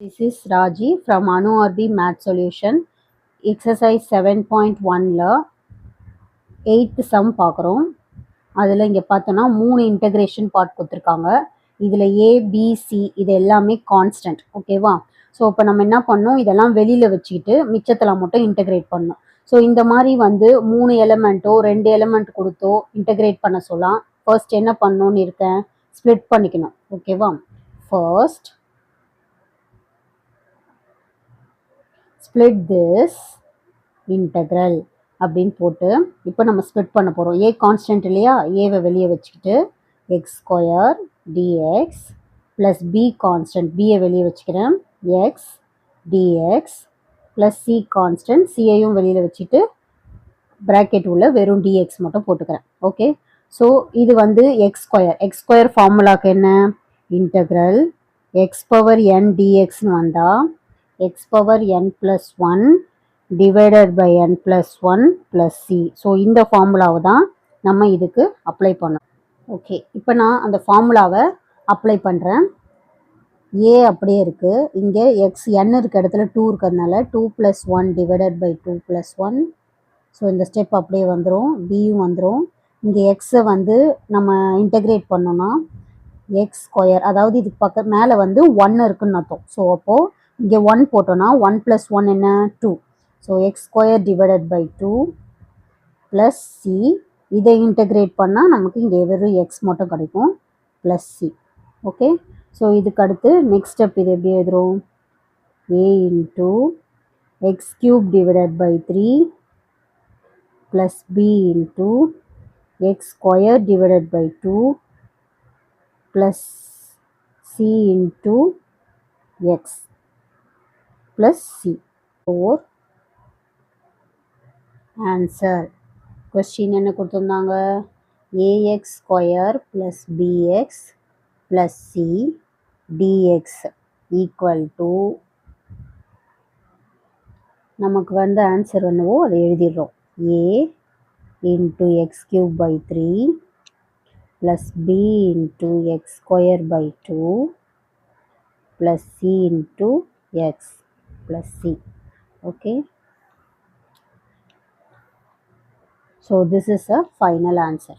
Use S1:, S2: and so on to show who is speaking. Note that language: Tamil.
S1: This is Raji from Anu RB Math Solution. Exercise 7.1ல 8th sum பார்க்குறோம். அதில் இங்கே பார்த்தோன்னா 3 இன்டகிரேஷன் பார்ட் கொடுத்துருக்காங்க. இதில் A, B, C இது எல்லாமே கான்ஸ்டன்ட். ஓகேவா? ஸோ இப்போ நம்ம என்ன பண்ணோம், இதெல்லாம் வெளியில் வச்சுக்கிட்டு மிச்சத்தில் மட்டும் இன்டகிரேட் பண்ணணும். ஸோ இந்த மாதிரி 3 எலமெண்ட்டோ 2 எலமெண்ட் கொடுத்தோ இன்டகிரேட் பண்ண சொல்லலாம். ஃபர்ஸ்ட் என்ன பண்ணணும்னு இருக்கேன், ஸ்ப்ளிட் பண்ணிக்கணும். ஓகேவா? ஃபர்ஸ்ட் split this integral அப்படின்னு போட்டு இப்போ நம்ம ஸ்ப்ளிட் பண்ண போகிறோம். ஏ கான்ஸ்டன்ட் இல்லையா, ஏவை வெளியே வச்சுக்கிட்டு x square dx plus b constant, பியை வெளியே வச்சுக்கிறேன், x dx plus c constant, சியையும் வெளியில் வச்சுட்டு ப்ராக்கெட் உள்ள வெறும் டிஎக்ஸ் மட்டும் போட்டுக்கிறேன். ஓகே, ஸோ இது எக்ஸ் ஸ்கொயர் ஃபார்முலாக்கு என்ன, இன்டகிரல் எக்ஸ் பவர் என் டிஎக்ஸ்னு வந்தால் x power n plus 1 divided by n plus 1 plus c. So இந்த ஃபார்முலாவை தான் நம்ம இதுக்கு அப்ளை பண்ணோம். ஓகே, இப்போ நான் அந்த ஃபார்முலாவை அப்ளை பண்ணுறேன். ஏ அப்படியே இருக்குது, இங்கே எக்ஸ் என் இருக்க இடத்துல 2 இருக்கிறதுனால 2 + 1 டிவைடட் பை 2 + 1. ஸோ இந்த ஸ்டெப் அப்படியே வந்துடும், பியும் வந்துடும். இங்கே எக்ஸை நம்ம இன்டகிரேட் பண்ணோன்னா எக்ஸ் ஸ்கொயர், அதாவது இதுக்கு பக்கம் மேலே 1 இருக்குன்னு அர்த்தம். ஸோ அப்போது இங்கே 1 போட்டோன்னா 1 + 1 என்ன, 2. So X square divided by 2 plus C. இதை இன்டகிரேட் பண்ணால் நமக்கு இங்கே வெறும் எக்ஸ் மட்டும் கிடைக்கும், ப்ளஸ் சி. ஓகே, ஸோ இதுக்கு அடுத்து நெக்ஸ்ட் ஸ்டெப் இது எப்படி எழுதுகிறோம், a into x cube divided by 3 plus b into x square divided by 2 plus c into x plus C. 4 answer. Question என்ன கொடுத்துருந்தாங்க, ax square plus bx plus c dx equal to, நமக்கு ஆன்சர் என்னவோ அதை எழுதிடுறோம். a into x cube by 3 plus b into x square by 2 plus c into x plus c. Okay, so this is a final answer.